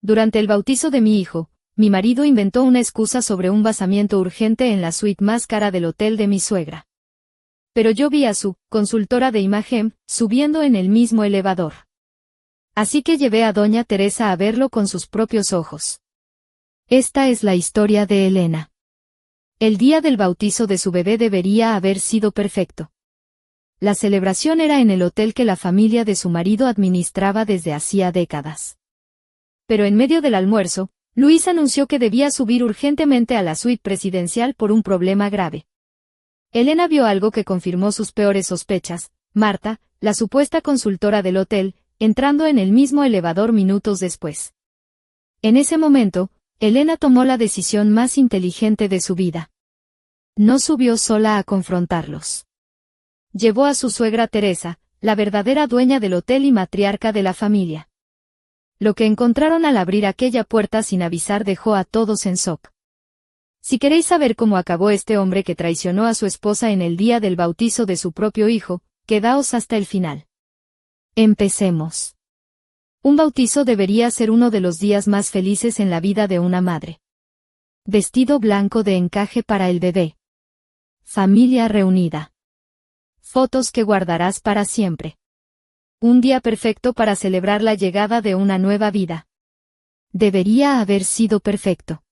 Durante el bautizo de mi hijo, mi marido inventó una excusa sobre un vaciamiento urgente en la suite más cara del hotel de mi suegra. Pero yo vi a su consultora de imagen subiendo en el mismo elevador. Así que llevé a doña Teresa a verlo con sus propios ojos. Esta es la historia de Elena. El día del bautizo de su bebé debería haber sido perfecto. La celebración era en el hotel que la familia de su marido administraba desde hacía décadas. Pero en medio del almuerzo, Luis anunció que debía subir urgentemente a la suite presidencial por un problema grave. Elena vio algo que confirmó sus peores sospechas: Marta, la supuesta consultora del hotel, entrando en el mismo elevador minutos después. En ese momento, Elena tomó la decisión más inteligente de su vida. No subió sola a confrontarlos. Llevó a su suegra Teresa, la verdadera dueña del hotel y matriarca de la familia. Lo que encontraron al abrir aquella puerta sin avisar dejó a todos en shock. Si queréis saber cómo acabó este hombre que traicionó a su esposa en el día del bautizo de su propio hijo, quedaos hasta el final. Empecemos. Un bautizo debería ser uno de los días más felices en la vida de una madre. Vestido blanco de encaje para el bebé. Familia reunida. Fotos que guardarás para siempre. Un día perfecto para celebrar la llegada de una nueva vida. Debería haber sido perfecto.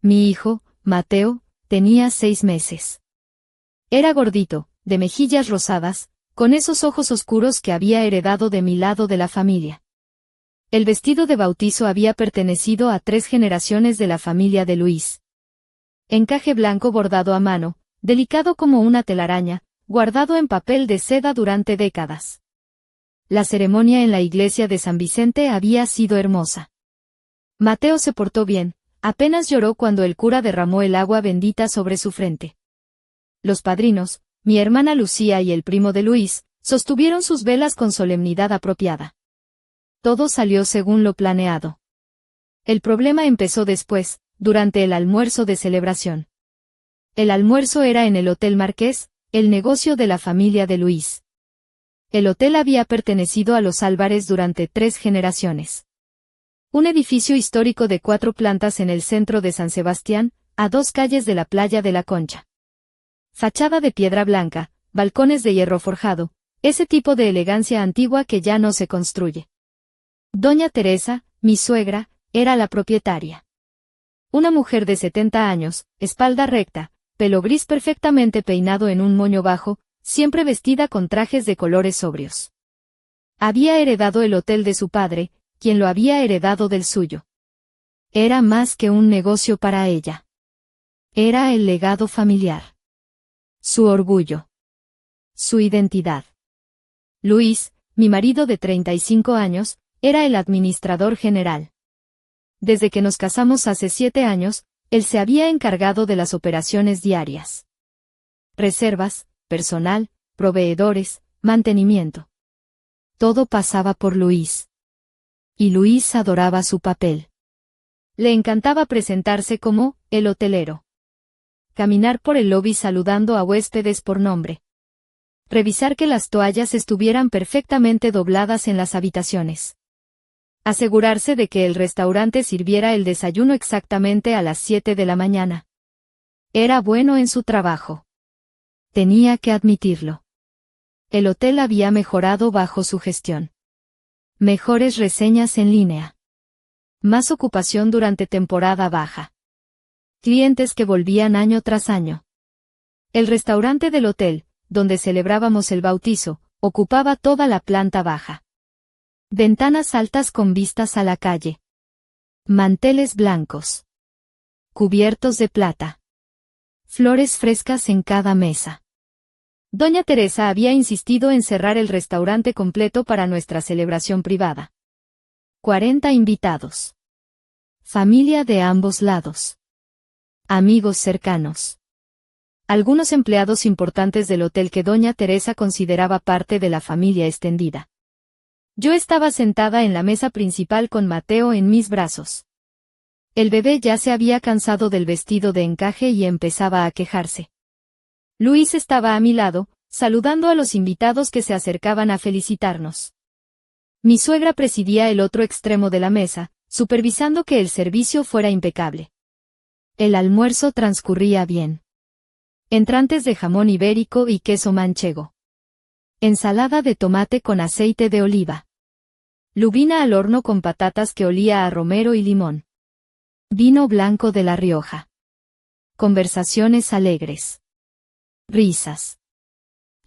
Mi hijo, Mateo, tenía 6 meses. Era gordito, de mejillas rosadas, con esos ojos oscuros que había heredado de mi lado de la familia. El vestido de bautizo había pertenecido a 3 generaciones de la familia de Luis. Encaje blanco bordado a mano, delicado como una telaraña, guardado en papel de seda durante décadas. La ceremonia en la iglesia de San Vicente había sido hermosa. Mateo se portó bien, apenas lloró cuando el cura derramó el agua bendita sobre su frente. Los padrinos, mi hermana Lucía y el primo de Luis, sostuvieron sus velas con solemnidad apropiada. Todo salió según lo planeado. El problema empezó después, durante el almuerzo de celebración. El almuerzo era en el Hotel Marqués, el negocio de la familia de Luis. El hotel había pertenecido a los Álvarez durante 3 generaciones. Un edificio histórico de 4 plantas en el centro de San Sebastián, a 2 calles de la playa de la Concha. Fachada de piedra blanca, balcones de hierro forjado, ese tipo de elegancia antigua que ya no se construye. Doña Teresa, mi suegra, era la propietaria. Una mujer de 70 años, espalda recta, pelo gris perfectamente peinado en un moño bajo, siempre vestida con trajes de colores sobrios. Había heredado el hotel de su padre, quien lo había heredado del suyo. Era más que un negocio para ella. Era el legado familiar. Su orgullo. Su identidad. Luis, mi marido de 35 años, era el administrador general. Desde que nos casamos hace 7 años, él se había encargado de las operaciones diarias. Reservas, personal, proveedores, mantenimiento. Todo pasaba por Luis. Y Luis adoraba su papel. Le encantaba presentarse como el hotelero. Caminar por el lobby saludando a huéspedes por nombre. Revisar que las toallas estuvieran perfectamente dobladas en las habitaciones. Asegurarse de que el restaurante sirviera el desayuno exactamente a las 7 de la mañana. Era bueno en su trabajo. Tenía que admitirlo. El hotel había mejorado bajo su gestión. Mejores reseñas en línea. Más ocupación durante temporada baja. Clientes que volvían año tras año. El restaurante del hotel, donde celebrábamos el bautizo, ocupaba toda la planta baja. Ventanas altas con vistas a la calle. Manteles blancos. Cubiertos de plata. Flores frescas en cada mesa. Doña Teresa había insistido en cerrar el restaurante completo para nuestra celebración privada. 40 invitados. Familia de ambos lados. Amigos cercanos. Algunos empleados importantes del hotel que doña Teresa consideraba parte de la familia extendida. Yo estaba sentada en la mesa principal con Mateo en mis brazos. El bebé ya se había cansado del vestido de encaje y empezaba a quejarse. Luis estaba a mi lado, saludando a los invitados que se acercaban a felicitarnos. Mi suegra presidía el otro extremo de la mesa, supervisando que el servicio fuera impecable. El almuerzo transcurría bien. Entrantes de jamón ibérico y queso manchego. Ensalada de tomate con aceite de oliva. Lubina al horno con patatas que olía a romero y limón. Vino blanco de La Rioja. Conversaciones alegres. Risas.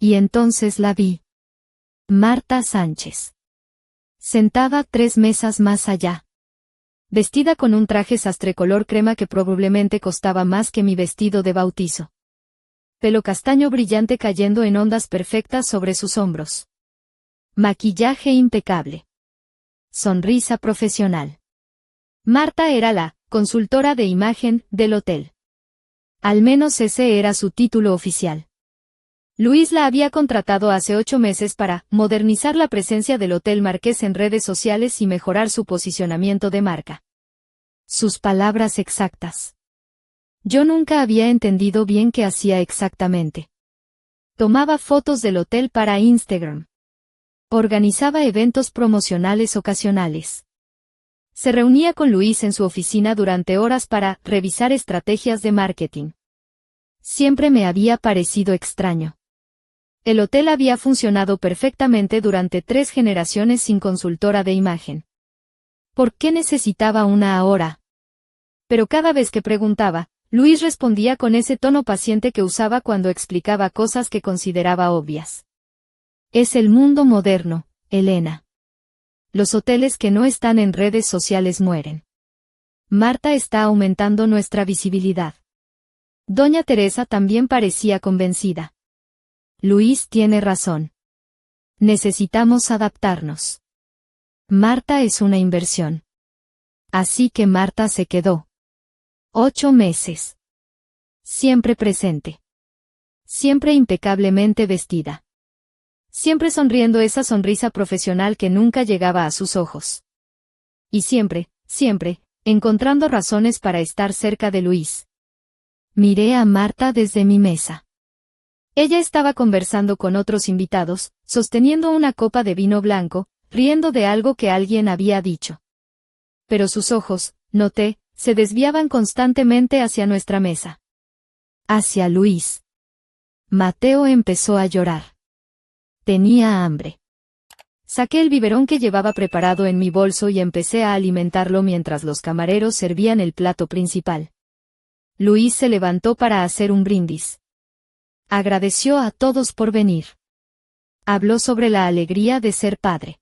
Y entonces la vi. Marta Sánchez. Sentada 3 mesas más allá. Vestida con un traje sastre color crema que probablemente costaba más que mi vestido de bautizo. Pelo castaño brillante cayendo en ondas perfectas sobre sus hombros. Maquillaje impecable. Sonrisa profesional. Marta era la consultora de imagen del hotel. Al menos ese era su título oficial. Luis la había contratado hace 8 meses para modernizar la presencia del Hotel Marqués en redes sociales y mejorar su posicionamiento de marca. Sus palabras exactas. Yo nunca había entendido bien qué hacía exactamente. Tomaba fotos del hotel para Instagram. Organizaba eventos promocionales ocasionales. Se reunía con Luis en su oficina durante horas para revisar estrategias de marketing. Siempre me había parecido extraño. El hotel había funcionado perfectamente durante 3 generaciones sin consultora de imagen. ¿Por qué necesitaba una ahora? Pero cada vez que preguntaba, Luis respondía con ese tono paciente que usaba cuando explicaba cosas que consideraba obvias. Es el mundo moderno, Elena. Los hoteles que no están en redes sociales mueren. Marta está aumentando nuestra visibilidad. Doña Teresa también parecía convencida. Luis tiene razón. Necesitamos adaptarnos. Marta es una inversión. Así que Marta se quedó. 8 meses. Siempre presente. Siempre impecablemente vestida. Siempre sonriendo esa sonrisa profesional que nunca llegaba a sus ojos. Y siempre, encontrando razones para estar cerca de Luis. Miré a Marta desde mi mesa. Ella estaba conversando con otros invitados, sosteniendo una copa de vino blanco, riendo de algo que alguien había dicho. Pero sus ojos, noté, se desviaban constantemente hacia nuestra mesa. Hacia Luis. Mateo empezó a llorar. Tenía hambre. Saqué el biberón que llevaba preparado en mi bolso y empecé a alimentarlo mientras los camareros servían el plato principal. Luis se levantó para hacer un brindis. Agradeció a todos por venir. Habló sobre la alegría de ser padre.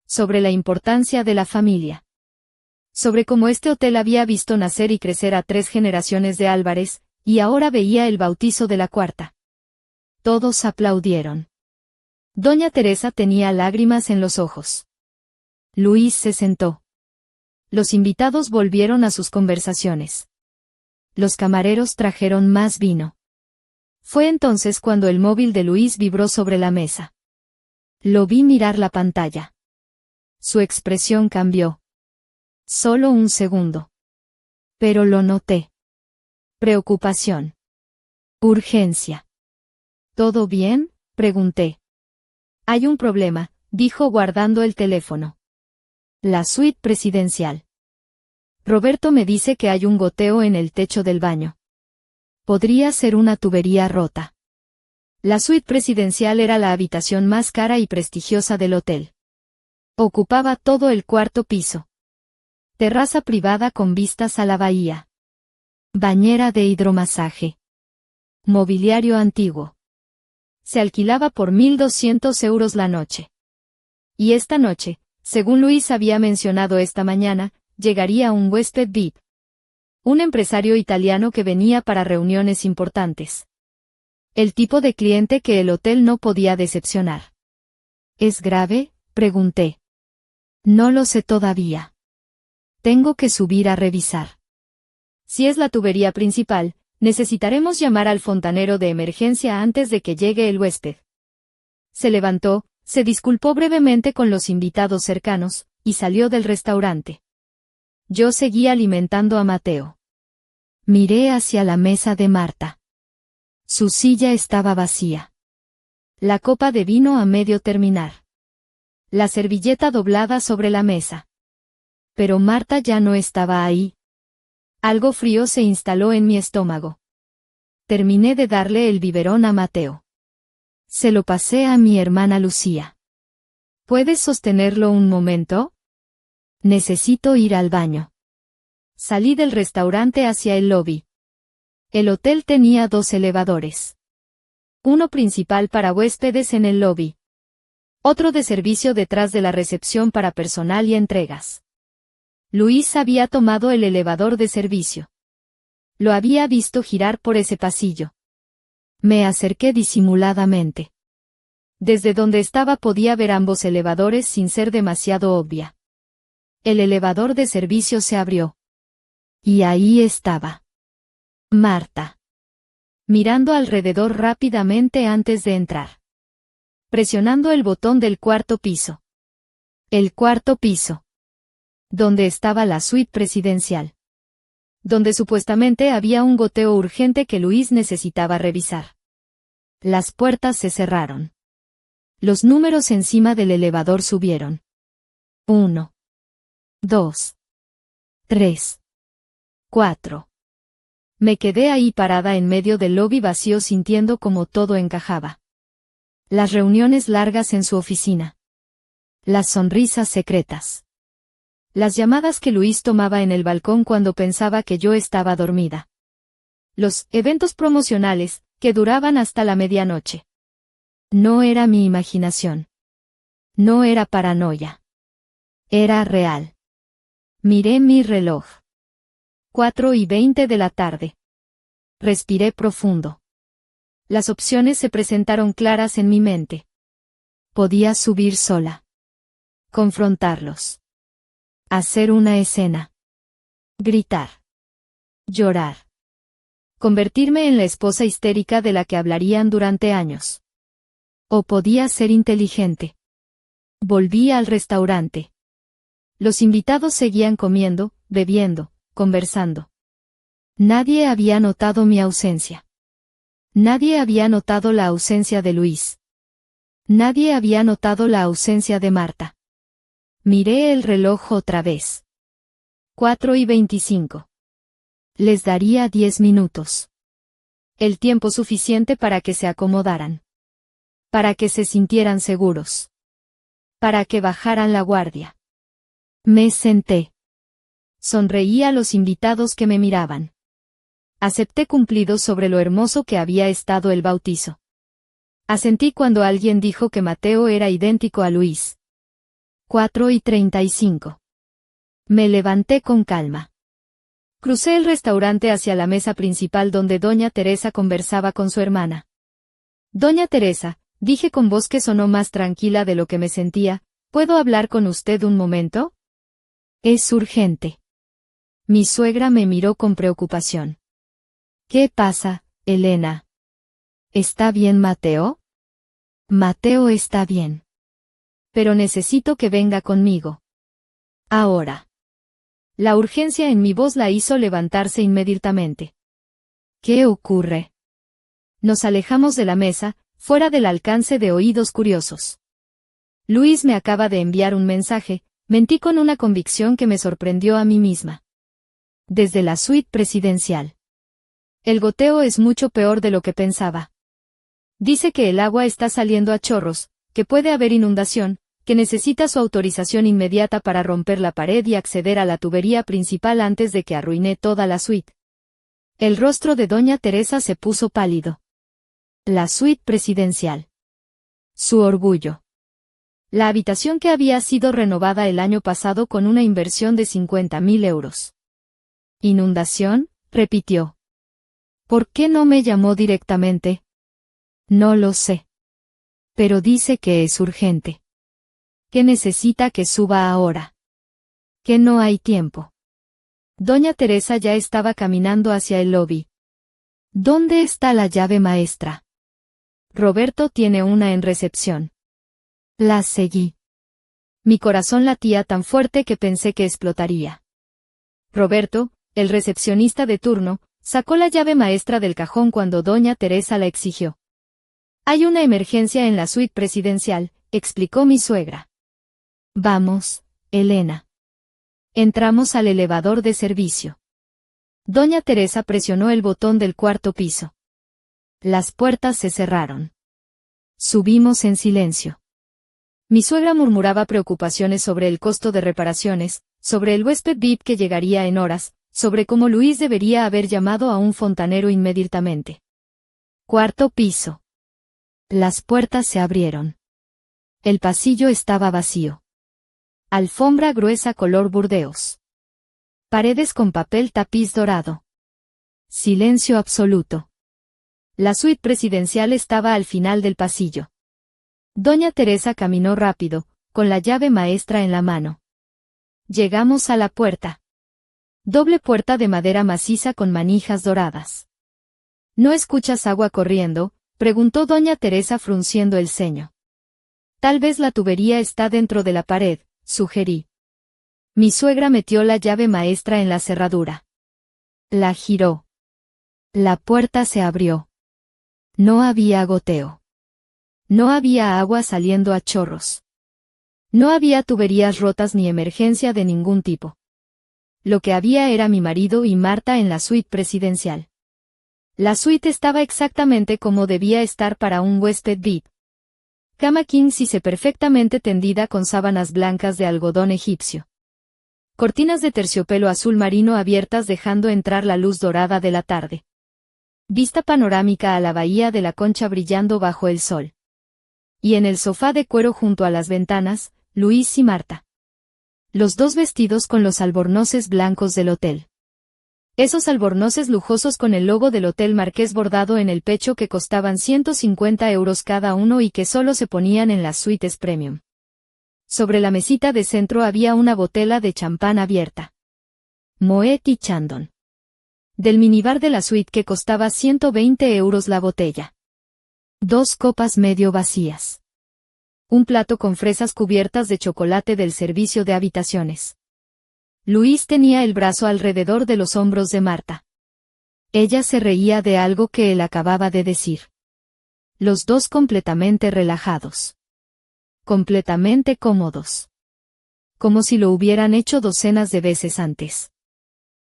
Sobre la importancia de la familia. Sobre cómo este hotel había visto nacer y crecer a 3 generaciones de Álvarez, y ahora veía el bautizo de la 4ª. Todos aplaudieron. Doña Teresa tenía lágrimas en los ojos. Luis se sentó. Los invitados volvieron a sus conversaciones. Los camareros trajeron más vino. Fue entonces cuando el móvil de Luis vibró sobre la mesa. Lo vi mirar la pantalla. Su expresión cambió. Solo un segundo. Pero lo noté. Preocupación. Urgencia. ¿Todo bien?, pregunté. Hay un problema, dijo guardando el teléfono. La suite presidencial. Roberto me dice que hay un goteo en el techo del baño. Podría ser una tubería rota. La suite presidencial era la habitación más cara y prestigiosa del hotel. Ocupaba todo el 4º piso. Terraza privada con vistas a la bahía. Bañera de hidromasaje. Mobiliario antiguo. Se alquilaba por 1.200 euros la noche. Y esta noche, según Luis había mencionado esta mañana, llegaría un huésped VIP. Un empresario italiano que venía para reuniones importantes. El tipo de cliente que el hotel no podía decepcionar. ¿Es grave?, pregunté. No lo sé todavía. Tengo que subir a revisar. Si es la tubería principal, necesitaremos llamar al fontanero de emergencia antes de que llegue el huésped. Se levantó, se disculpó brevemente con los invitados cercanos, y salió del restaurante. Yo seguí alimentando a Mateo. Miré hacia la mesa de Marta. Su silla estaba vacía. La copa de vino a medio terminar. La servilleta doblada sobre la mesa. Pero Marta ya no estaba ahí. Algo frío se instaló en mi estómago. Terminé de darle el biberón a Mateo. Se lo pasé a mi hermana Lucía. ¿Puedes sostenerlo un momento? Necesito ir al baño. Salí del restaurante hacia el lobby. El hotel tenía 2 elevadores. Uno principal para huéspedes en el lobby. Otro de servicio detrás de la recepción para personal y entregas. Luis había tomado el elevador de servicio. Lo había visto girar por ese pasillo. Me acerqué disimuladamente. Desde donde estaba podía ver ambos elevadores sin ser demasiado obvia. El elevador de servicio se abrió. Y ahí estaba Marta, mirando alrededor rápidamente antes de entrar. Presionando el botón del 4º piso. El 4º piso. Donde estaba la suite presidencial. Donde supuestamente había un goteo urgente que Luis necesitaba revisar. Las puertas se cerraron. Los números encima del elevador subieron. 1, 2, 3, 4. Me quedé ahí parada en medio del lobby vacío sintiendo como todo encajaba. Las reuniones largas en su oficina. Las sonrisas secretas. Las llamadas que Luis tomaba en el balcón cuando pensaba que yo estaba dormida. Los eventos promocionales, que duraban hasta la medianoche. No era mi imaginación. No era paranoia. Era real. Miré mi reloj. 4:20 de la tarde. Respiré profundo. Las opciones se presentaron claras en mi mente. Podía subir sola. Confrontarlos. Hacer una escena. Gritar. Llorar. Convertirme en la esposa histérica de la que hablarían durante años. O podía ser inteligente. Volví al restaurante. Los invitados seguían comiendo, bebiendo, conversando. Nadie había notado mi ausencia. Nadie había notado la ausencia de Luis. Nadie había notado la ausencia de Marta. Miré el reloj otra vez. 4:25. Les daría 10 minutos. El tiempo suficiente para que se acomodaran. Para que se sintieran seguros. Para que bajaran la guardia. Me senté. Sonreí a los invitados que me miraban. Acepté cumplidos sobre lo hermoso que había estado el bautizo. Asentí cuando alguien dijo que Mateo era idéntico a Luis. 4:35. Me levanté con calma. Crucé el restaurante hacia la mesa principal donde doña Teresa conversaba con su hermana. Doña Teresa, dije con voz que sonó más tranquila de lo que me sentía, ¿puedo hablar con usted un momento? Es urgente. Mi suegra me miró con preocupación. ¿Qué pasa, Elena? ¿Está bien Mateo? Mateo está bien. Pero necesito que venga conmigo. Ahora. La urgencia en mi voz la hizo levantarse inmediatamente. ¿Qué ocurre? Nos alejamos de la mesa, fuera del alcance de oídos curiosos. Luis me acaba de enviar un mensaje, mentí con una convicción que me sorprendió a mí misma. Desde la suite presidencial. El goteo es mucho peor de lo que pensaba. Dice que el agua está saliendo a chorros, que puede haber inundación, que necesita su autorización inmediata para romper la pared y acceder a la tubería principal antes de que arruine toda la suite. El rostro de doña Teresa se puso pálido. La suite presidencial. Su orgullo. La habitación que había sido renovada el año pasado con una inversión de 50.000 euros. ¿Inundación?, repitió. ¿Por qué no me llamó directamente? No lo sé. Pero dice que es urgente. Que necesita que suba ahora. Que no hay tiempo. Doña Teresa ya estaba caminando hacia el lobby. ¿Dónde está la llave maestra? Roberto tiene una en recepción. La seguí. Mi corazón latía tan fuerte que pensé que explotaría. Roberto, el recepcionista de turno, sacó la llave maestra del cajón cuando doña Teresa la exigió. Hay una emergencia en la suite presidencial, explicó mi suegra. Vamos, Elena. Entramos al elevador de servicio. Doña Teresa presionó el botón del cuarto piso. Las puertas se cerraron. Subimos en silencio. Mi suegra murmuraba preocupaciones sobre el costo de reparaciones, sobre el huésped VIP que llegaría en horas, sobre cómo Luis debería haber llamado a un fontanero inmediatamente. Cuarto piso. Las puertas se abrieron. El pasillo estaba vacío. Alfombra gruesa color burdeos. Paredes con papel tapiz dorado. Silencio absoluto. La suite presidencial estaba al final del pasillo. Doña Teresa caminó rápido, con la llave maestra en la mano. Llegamos a la puerta. Doble puerta de madera maciza con manijas doradas. ¿No escuchas agua corriendo?, preguntó doña Teresa frunciendo el ceño. Tal vez la tubería está dentro de la pared, sugerí. Mi suegra metió la llave maestra en la cerradura. La giró. La puerta se abrió. No había goteo. No había agua saliendo a chorros. No había tuberías rotas ni emergencia de ningún tipo. Lo que había era mi marido y Marta en la suite presidencial. La suite estaba exactamente como debía estar para un huésped VIP. Cama king size perfectamente tendida con sábanas blancas de algodón egipcio. Cortinas de terciopelo azul marino abiertas dejando entrar la luz dorada de la tarde. Vista panorámica a la bahía de la Concha brillando bajo el sol. Y en el sofá de cuero junto a las ventanas, Luis y Marta. Los dos vestidos con los albornoces blancos del hotel. Esos albornoces lujosos con el logo del Hotel Marqués bordado en el pecho que costaban 150 euros cada uno y que solo se ponían en las suites premium. Sobre la mesita de centro había una botella de champán abierta. Moet y Chandon. Del minibar de la suite que costaba 120 euros la botella. 2 copas medio vacías. Un plato con fresas cubiertas de chocolate del servicio de habitaciones. Luis tenía el brazo alrededor de los hombros de Marta. Ella se reía de algo que él acababa de decir. Los dos completamente relajados. Completamente cómodos. Como si lo hubieran hecho docenas de veces antes.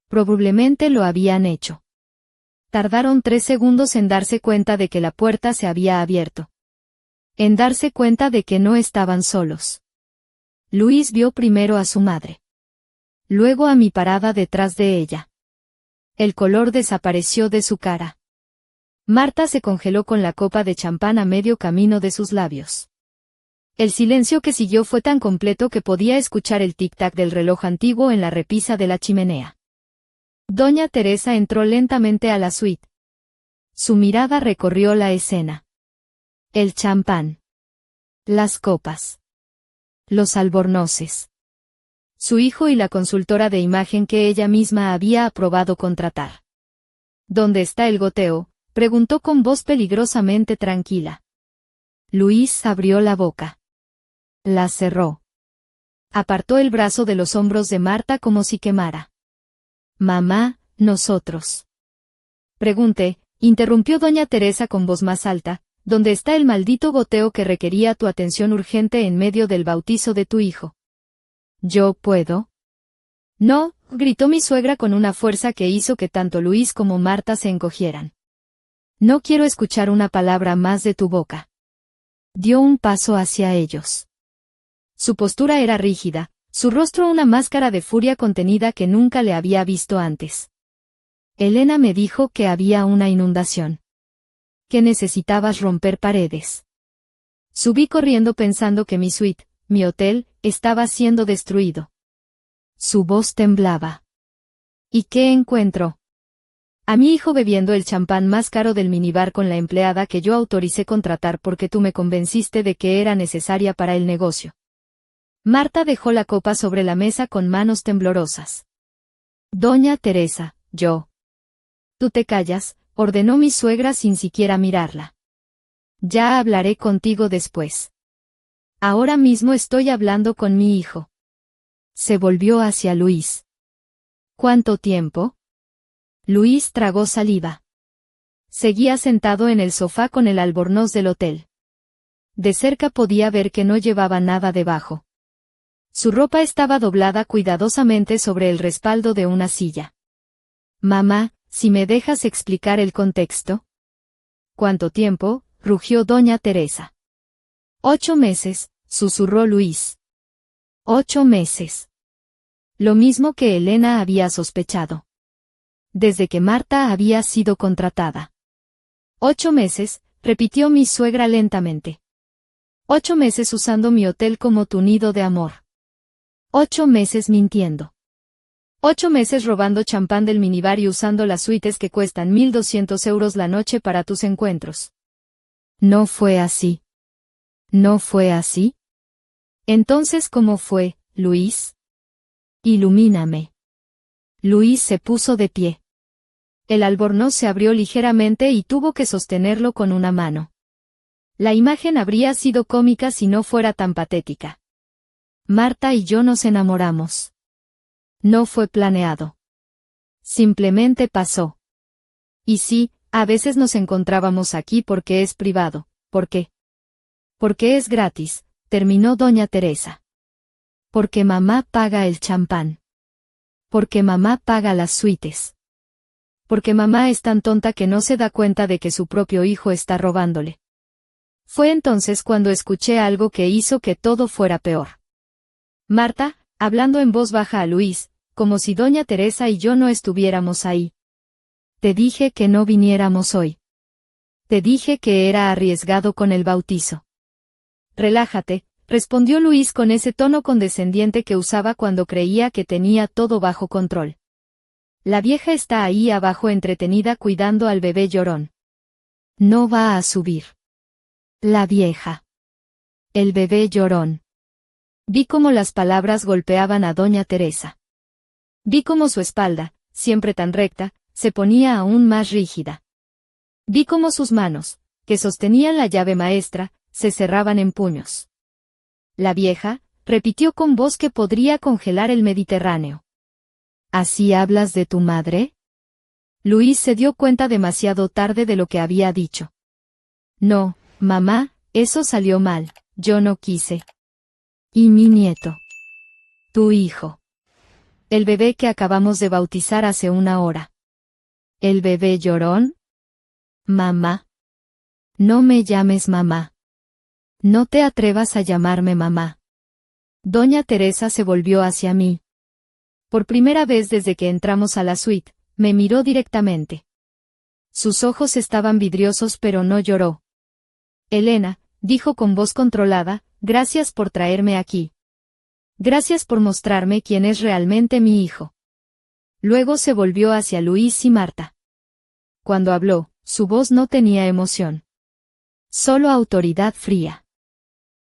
Probablemente lo habían hecho. Tardaron 3 segundos en darse cuenta de que la puerta se había abierto. En darse cuenta de que no estaban solos. Luis vio primero a su madre. Luego a mí parada detrás de ella. El color desapareció de su cara. Marta se congeló con la copa de champán a medio camino de sus labios. El silencio que siguió fue tan completo que podía escuchar el tic-tac del reloj antiguo en la repisa de la chimenea. Doña Teresa entró lentamente a la suite. Su mirada recorrió la escena. El champán. Las copas. Los albornoces. Su hijo y la consultora de imagen que ella misma había aprobado contratar. ¿Dónde está el goteo?, preguntó con voz peligrosamente tranquila. Luis abrió la boca. La cerró. Apartó el brazo de los hombros de Marta como si quemara. Mamá, nosotros. Pregunté, interrumpió doña Teresa con voz más alta, ¿dónde está el maldito goteo que requería tu atención urgente en medio del bautizo de tu hijo? ¿Yo puedo? No, gritó mi suegra con una fuerza que hizo que tanto Luis como Marta se encogieran. No quiero escuchar una palabra más de tu boca. Dio un paso hacia ellos. Su postura era rígida, su rostro una máscara de furia contenida que nunca le había visto antes. Elena me dijo que había una inundación. Que necesitabas romper paredes. Subí corriendo pensando que mi suite, mi hotel, estaba siendo destruido. Su voz temblaba. ¿Y qué encuentro? A mi hijo bebiendo el champán más caro del minibar con la empleada que yo autoricé contratar porque tú me convenciste de que era necesaria para el negocio. Marta dejó la copa sobre la mesa con manos temblorosas. Doña Teresa, yo. Tú te callas, ordenó mi suegra sin siquiera mirarla. Ya hablaré contigo después. Ahora mismo estoy hablando con mi hijo. Se volvió hacia Luis. ¿Cuánto tiempo? Luis tragó saliva. Seguía sentado en el sofá con el albornoz del hotel. De cerca podía ver que no llevaba nada debajo. Su ropa estaba doblada cuidadosamente sobre el respaldo de una silla. Mamá, si me dejas explicar el contexto. ¿Cuánto tiempo?, rugió doña Teresa. 8 meses, susurró Luis. 8 meses. Lo mismo que Elena había sospechado. Desde que Marta había sido contratada. 8 meses, repitió mi suegra lentamente. 8 meses usando mi hotel como tu nido de amor. 8 meses mintiendo. 8 meses robando champán del minibar y usando las suites que cuestan 1.200 euros la noche para tus encuentros. ¿No fue así? ¿No fue así? Entonces, ¿cómo fue, Luis? Ilumíname. Luis se puso de pie. El albornoz se abrió ligeramente y tuvo que sostenerlo con una mano. La imagen habría sido cómica si no fuera tan patética. Marta y yo nos enamoramos. No fue planeado. Simplemente pasó. Y sí, a veces nos encontrábamos aquí porque es privado. ¿Por qué? Porque es gratis, terminó doña Teresa. Porque mamá paga el champán. Porque mamá paga las suites. Porque mamá es tan tonta que no se da cuenta de que su propio hijo está robándole. Fue entonces cuando escuché algo que hizo que todo fuera peor. Marta, hablando en voz baja a Luis, como si doña Teresa y yo no estuviéramos ahí. Te dije que no viniéramos hoy. Te dije que era arriesgado con el bautizo. Relájate, respondió Luis con ese tono condescendiente que usaba cuando creía que tenía todo bajo control. La vieja está ahí abajo entretenida cuidando al bebé llorón. No va a subir. La vieja. El bebé llorón. Vi cómo las palabras golpeaban a doña Teresa. Vi cómo su espalda, siempre tan recta, se ponía aún más rígida. Vi cómo sus manos, que sostenían la llave maestra, se cerraban en puños. La vieja, repitió con voz que podría congelar el Mediterráneo. ¿Así hablas de tu madre? Luis se dio cuenta demasiado tarde de lo que había dicho. No, mamá, eso salió mal, yo no quise. ¿Y mi nieto? Tu hijo. El bebé que acabamos de bautizar hace una hora. ¿El bebé llorón? Mamá. No me llames mamá. No te atrevas a llamarme mamá. Doña Teresa se volvió hacia mí. Por primera vez desde que entramos a la suite, me miró directamente. Sus ojos estaban vidriosos pero no lloró. Elena, dijo con voz controlada, gracias por traerme aquí. Gracias por mostrarme quién es realmente mi hijo. Luego se volvió hacia Luis y Marta. Cuando habló, su voz no tenía emoción. Solo autoridad fría.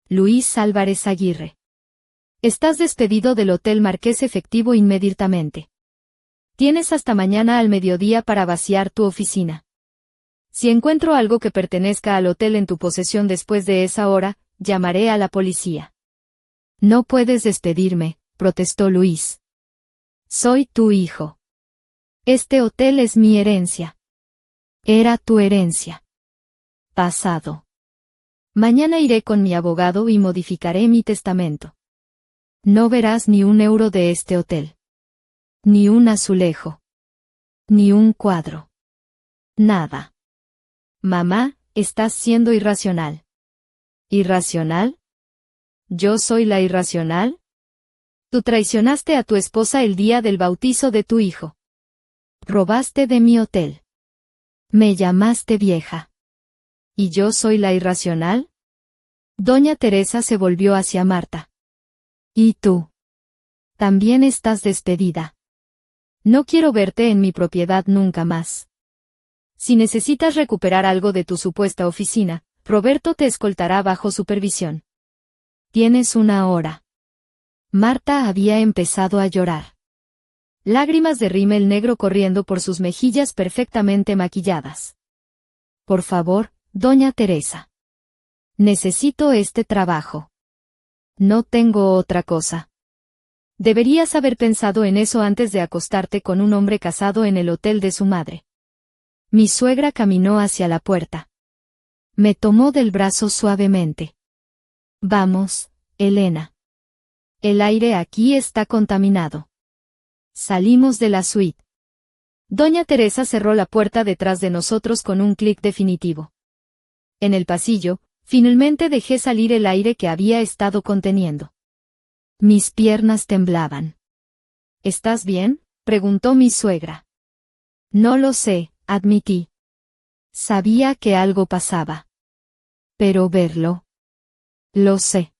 Luis Álvarez Aguirre. Estás despedido del Hotel Marqués efectivo inmediatamente. Tienes hasta mañana al mediodía para vaciar tu oficina. Si encuentro algo que pertenezca al hotel en tu posesión después de esa hora, llamaré a la policía. No puedes despedirme, protestó Luis. Soy tu hijo. Este hotel es mi herencia. Era tu herencia. Pasado. Mañana iré con mi abogado y modificaré mi testamento. No verás ni un euro de este hotel. Ni un azulejo. Ni un cuadro. Nada. Mamá, estás siendo irracional. ¿Irracional? ¿Yo soy la irracional? Tú traicionaste a tu esposa el día del bautizo de tu hijo. Robaste de mi hotel. Me llamaste vieja. ¿Y yo soy la irracional? Doña Teresa se volvió hacia Marta. ¿Y tú? También estás despedida. No quiero verte en mi propiedad nunca más. Si necesitas recuperar algo de tu supuesta oficina, Roberto te escoltará bajo supervisión. Tienes una hora. Marta había empezado a llorar. Lágrimas de rímel negro corriendo por sus mejillas perfectamente maquilladas. Por favor, doña Teresa. Necesito este trabajo. No tengo otra cosa. Deberías haber pensado en eso antes de acostarte con un hombre casado en el hotel de su madre. Mi suegra caminó hacia la puerta. Me tomó del brazo suavemente. Vamos, Elena. El aire aquí está contaminado. Salimos de la suite. Doña Teresa cerró la puerta detrás de nosotros con un clic definitivo. En el pasillo, finalmente dejé salir el aire que había estado conteniendo. Mis piernas temblaban. ¿Estás bien?, preguntó mi suegra. No lo sé, admití. Sabía que algo pasaba. Pero verlo. Lo sé.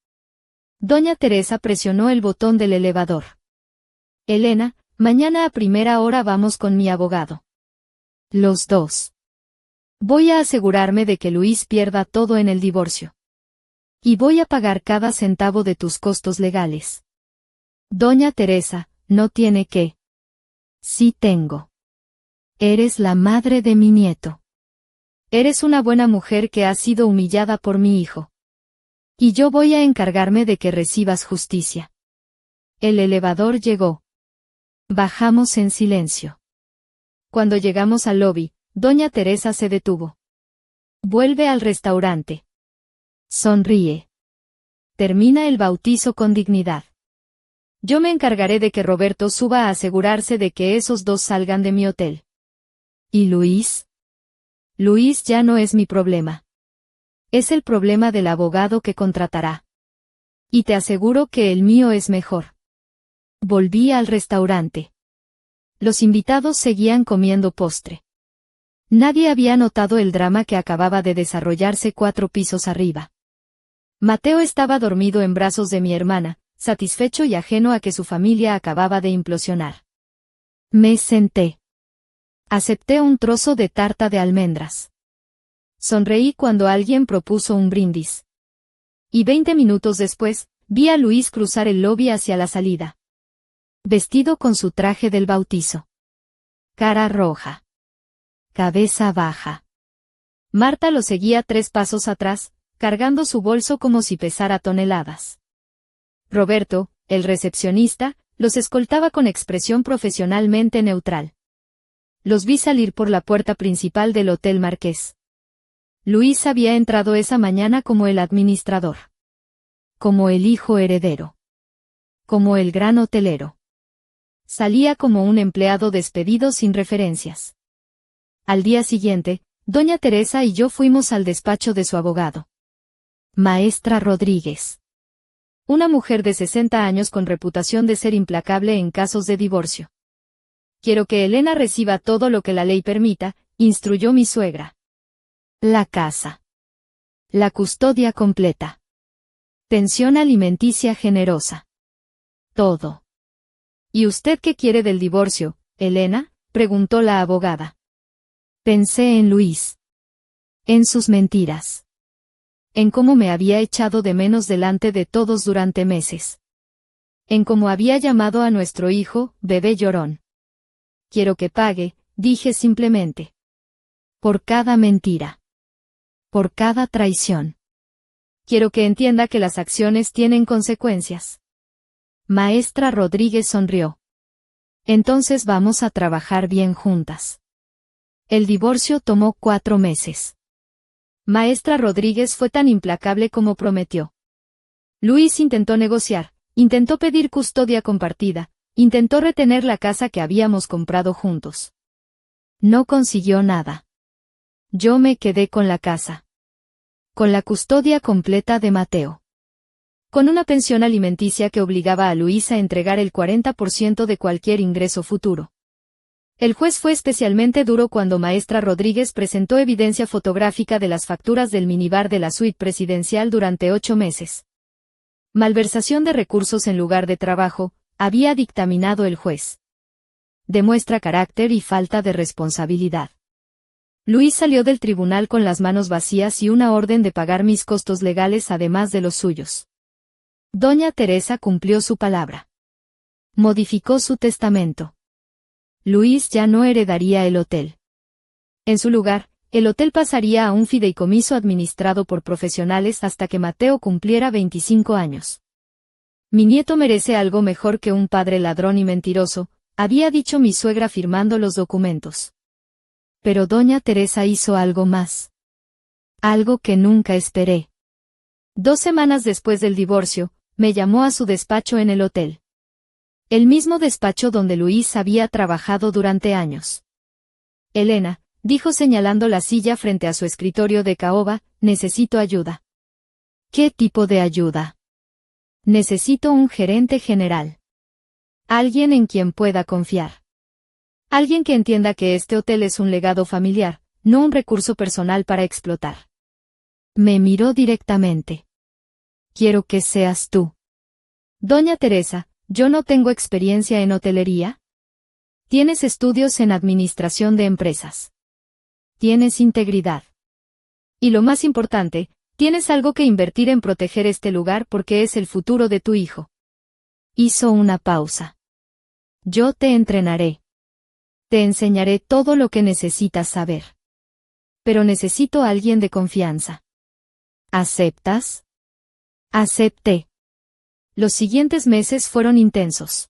Doña Teresa presionó el botón del elevador. Elena, mañana a primera hora vamos con mi abogado. Los dos. Voy a asegurarme de que Luis pierda todo en el divorcio. Y voy a pagar cada centavo de tus costos legales. Doña Teresa, no tiene que. Sí tengo. Eres la madre de mi nieto. Eres una buena mujer que ha sido humillada por mi hijo. Y yo voy a encargarme de que recibas justicia. El elevador llegó. Bajamos en silencio. Cuando llegamos al lobby, Doña Teresa se detuvo. Vuelve al restaurante. Sonríe. Termina el bautizo con dignidad. Yo me encargaré de que Roberto suba a asegurarse de que esos dos salgan de mi hotel. ¿Y Luis? Luis ya no es mi problema. Es el problema del abogado que contratará. Y te aseguro que el mío es mejor. Volví al restaurante. Los invitados seguían comiendo postre. Nadie había notado el drama que acababa de desarrollarse 4 pisos arriba. Mateo estaba dormido en brazos de mi hermana, satisfecho y ajeno a que su familia acababa de implosionar. Me senté. Acepté un trozo de tarta de almendras. Sonreí cuando alguien propuso un brindis. Y 20 minutos después, vi a Luis cruzar el lobby hacia la salida. Vestido con su traje del bautizo. Cara roja. Cabeza baja. Marta lo seguía 3 pasos atrás, cargando su bolso como si pesara toneladas. Roberto, el recepcionista, los escoltaba con expresión profesionalmente neutral. Los vi salir por la puerta principal del Hotel Marqués. Luis había entrado esa mañana como el administrador. Como el hijo heredero. Como el gran hotelero. Salía como un empleado despedido sin referencias. Al día siguiente, Doña Teresa y yo fuimos al despacho de su abogado. Maestra Rodríguez. Una mujer de 60 años con reputación de ser implacable en casos de divorcio. Quiero que Elena reciba todo lo que la ley permita, instruyó mi suegra. La casa. La custodia completa. Pensión alimenticia generosa. Todo. ¿Y usted qué quiere del divorcio, Elena?, preguntó la abogada. Pensé en Luis. En sus mentiras. En cómo me había echado de menos delante de todos durante meses. En cómo había llamado a nuestro hijo, bebé llorón. Quiero que pague, dije simplemente. Por cada mentira. Por cada traición. Quiero que entienda que las acciones tienen consecuencias. Maestra Rodríguez sonrió. Entonces vamos a trabajar bien juntas. El divorcio tomó 4 meses. Maestra Rodríguez fue tan implacable como prometió. Luis intentó negociar, intentó pedir custodia compartida, intentó retener la casa que habíamos comprado juntos. No consiguió nada. Yo me quedé con la casa. Con la custodia completa de Mateo. Con una pensión alimenticia que obligaba a Luis a entregar el 40% de cualquier ingreso futuro. El juez fue especialmente duro cuando Maestra Rodríguez presentó evidencia fotográfica de las facturas del minibar de la suite presidencial durante 8 meses. Malversación de recursos en lugar de trabajo, había dictaminado el juez. Demuestra carácter y falta de responsabilidad. Luis salió del tribunal con las manos vacías y una orden de pagar mis costos legales además de los suyos. Doña Teresa cumplió su palabra. Modificó su testamento. Luis ya no heredaría el hotel. En su lugar, el hotel pasaría a un fideicomiso administrado por profesionales hasta que Mateo cumpliera 25 años. Mi nieto merece algo mejor que un padre ladrón y mentiroso, había dicho mi suegra firmando los documentos. Pero Doña Teresa hizo algo más. Algo que nunca esperé. 2 semanas después del divorcio, me llamó a su despacho en el hotel. El mismo despacho donde Luis había trabajado durante años. Elena, dijo señalando la silla frente a su escritorio de caoba, necesito ayuda. ¿Qué tipo de ayuda? Necesito un gerente general. Alguien en quien pueda confiar. Alguien que entienda que este hotel es un legado familiar, no un recurso personal para explotar. Me miró directamente. Quiero que seas tú. Doña Teresa, yo no tengo experiencia en hotelería. Tienes estudios en administración de empresas. Tienes integridad. Y lo más importante, tienes algo que invertir en proteger este lugar porque es el futuro de tu hijo. Hizo una pausa. Yo te entrenaré. Te enseñaré todo lo que necesitas saber. Pero necesito a alguien de confianza. ¿Aceptas? Acepté. Los siguientes meses fueron intensos.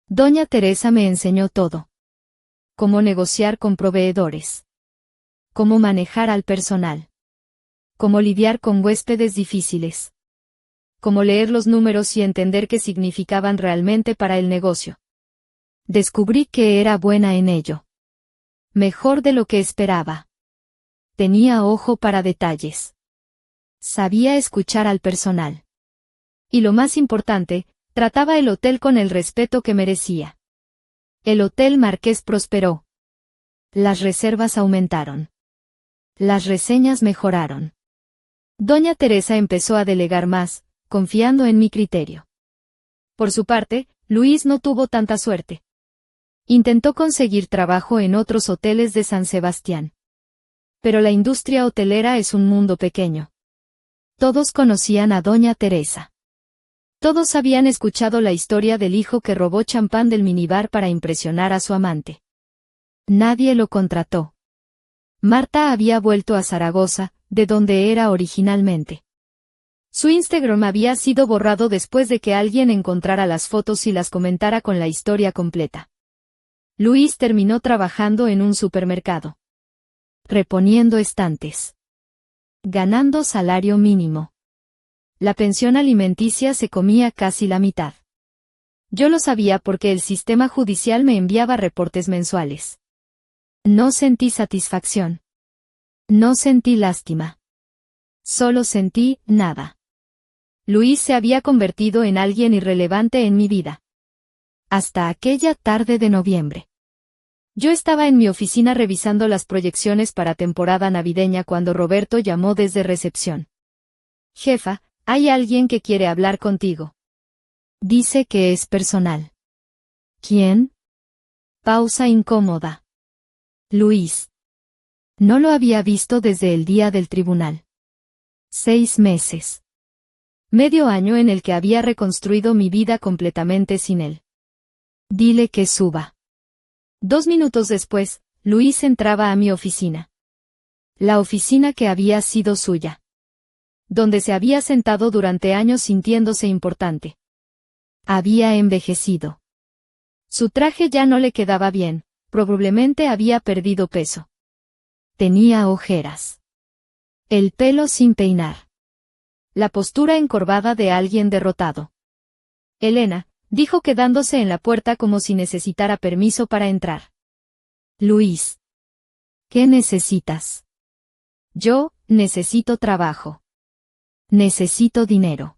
Doña Teresa me enseñó todo. Cómo negociar con proveedores. Cómo manejar al personal. Cómo lidiar con huéspedes difíciles. Cómo leer los números y entender qué significaban realmente para el negocio. Descubrí que era buena en ello. Mejor de lo que esperaba. Tenía ojo para detalles. Sabía escuchar al personal. Y lo más importante, trataba el hotel con el respeto que merecía. El Hotel Marqués prosperó. Las reservas aumentaron. Las reseñas mejoraron. Doña Teresa empezó a delegar más, confiando en mi criterio. Por su parte, Luis no tuvo tanta suerte. Intentó conseguir trabajo en otros hoteles de San Sebastián. Pero la industria hotelera es un mundo pequeño. Todos conocían a Doña Teresa. Todos habían escuchado la historia del hijo que robó champán del minibar para impresionar a su amante. Nadie lo contrató. Marta había vuelto a Zaragoza, de donde era originalmente. Su Instagram había sido borrado después de que alguien encontrara las fotos y las comentara con la historia completa. Luis terminó trabajando en un supermercado. Reponiendo estantes. Ganando salario mínimo. La pensión alimenticia se comía casi la mitad. Yo lo sabía porque el sistema judicial me enviaba reportes mensuales. No sentí satisfacción. No sentí lástima. Solo sentí nada. Luis se había convertido en alguien irrelevante en mi vida. Hasta aquella tarde de noviembre. Yo estaba en mi oficina revisando las proyecciones para temporada navideña cuando Roberto llamó desde recepción. Jefa, hay alguien que quiere hablar contigo. Dice que es personal. ¿Quién? Pausa incómoda. Luis. No lo había visto desde el día del tribunal. 6 meses. Medio año en el que había reconstruido mi vida completamente sin él. Dile que suba. 2 minutos después, Luis entraba a mi oficina. La oficina que había sido suya. Donde se había sentado durante años sintiéndose importante. Había envejecido. Su traje ya no le quedaba bien, probablemente había perdido peso. Tenía ojeras. El pelo sin peinar. La postura encorvada de alguien derrotado. Elena, dijo quedándose en la puerta como si necesitara permiso para entrar. Luis. ¿Qué necesitas? Yo, necesito trabajo. Necesito dinero.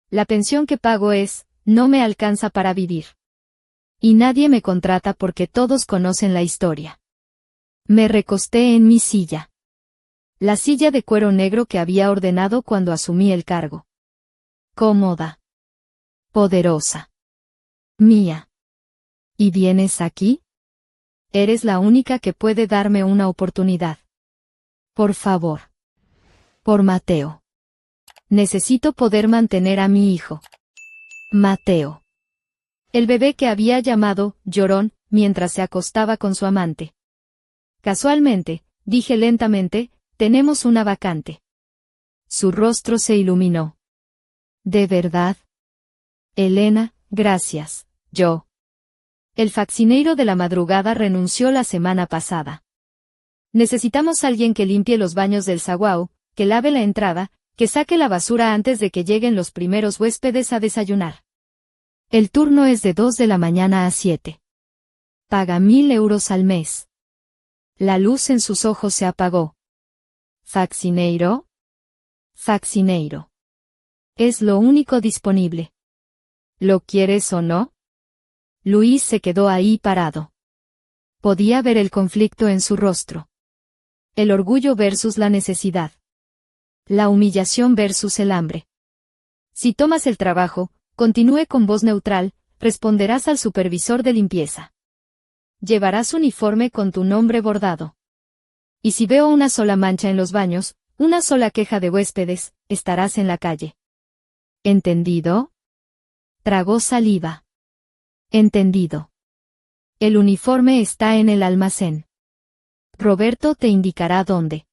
La pensión que pago no me alcanza para vivir. Y nadie me contrata porque todos conocen la historia. Me recosté en mi silla. La silla de cuero negro que había ordenado cuando asumí el cargo. Cómoda. Poderosa. Mía. ¿Y vienes aquí? Eres la única que puede darme una oportunidad. Por favor. Por Mateo. Necesito poder mantener a mi hijo. Mateo. El bebé que había llamado llorón mientras se acostaba con su amante. Casualmente, dije lentamente, tenemos una vacante. Su rostro se iluminó. ¿De verdad? Elena, gracias, yo. El faxineiro de la madrugada renunció la semana pasada. Necesitamos alguien que limpie los baños del zaguán, que lave la entrada, Que saque la basura antes de que lleguen los primeros huéspedes a desayunar. El turno es de 2 de la mañana a 7. Paga 1.000 euros al mes. La luz en sus ojos se apagó. ¿Faxineiro? Faxineiro. Es lo único disponible. ¿Lo quieres o no? Luis se quedó ahí parado. Podía ver el conflicto en su rostro. El orgullo versus la necesidad. La humillación versus el hambre. Si tomas el trabajo, continúe con voz neutral, responderás al supervisor de limpieza. Llevarás uniforme con tu nombre bordado. Y si veo una sola mancha en los baños, una sola queja de huéspedes, estarás en la calle. ¿Entendido? Tragó saliva. Entendido. El uniforme está en el almacén. Roberto te indicará dónde.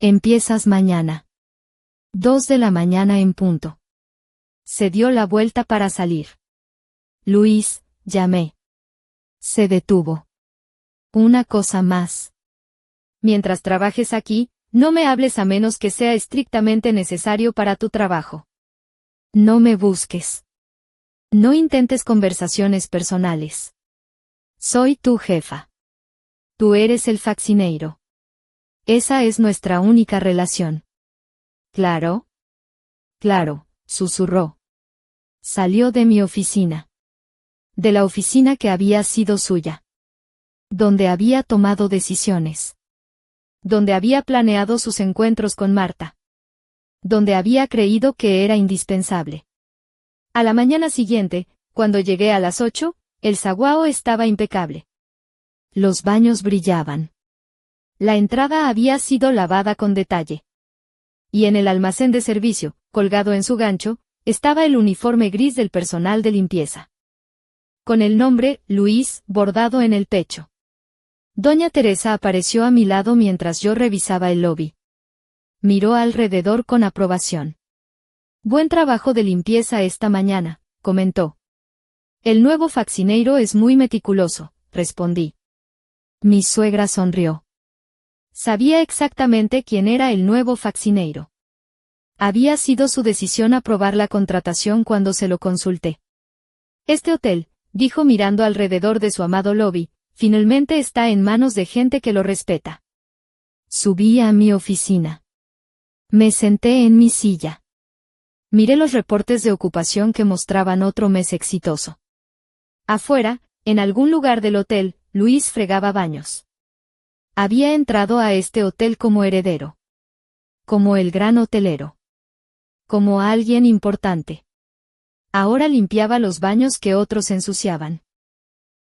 Empiezas mañana. 2 de la mañana en punto. Se dio la vuelta para salir. Luis, llamé. Se detuvo. Una cosa más. Mientras trabajes aquí, no me hables a menos que sea estrictamente necesario para tu trabajo. No me busques. No intentes conversaciones personales. Soy tu jefa. Tú eres el faxineiro. Esa es nuestra única relación. ¿Claro? Claro, susurró. Salió de mi oficina. De la oficina que había sido suya. Donde había tomado decisiones. Donde había planeado sus encuentros con Marta. Donde había creído que era indispensable. A la mañana siguiente, cuando llegué a las 8, el zaguao estaba impecable. Los baños brillaban. La entrada había sido lavada con detalle. Y en el almacén de servicio, colgado en su gancho, estaba el uniforme gris del personal de limpieza. Con el nombre, Luis, bordado en el pecho. Doña Teresa apareció a mi lado mientras yo revisaba el lobby. Miró alrededor con aprobación. Buen trabajo de limpieza esta mañana, comentó. El nuevo faxineiro es muy meticuloso, respondí. Mi suegra sonrió. Sabía exactamente quién era el nuevo faxineiro. Había sido su decisión aprobar la contratación cuando se lo consulté. Este hotel, dijo mirando alrededor de su amado lobby, finalmente está en manos de gente que lo respeta. Subí a mi oficina. Me senté en mi silla. Miré los reportes de ocupación que mostraban otro mes exitoso. Afuera, en algún lugar del hotel, Luis fregaba baños. Había entrado a este hotel como heredero. Como el gran hotelero. Como alguien importante. Ahora limpiaba los baños que otros ensuciaban.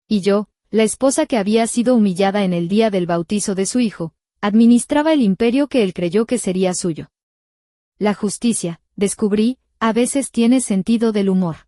Y yo, la esposa que había sido humillada en el día del bautizo de su hijo, administraba el imperio que él creyó que sería suyo. La justicia, descubrí, a veces tiene sentido del humor.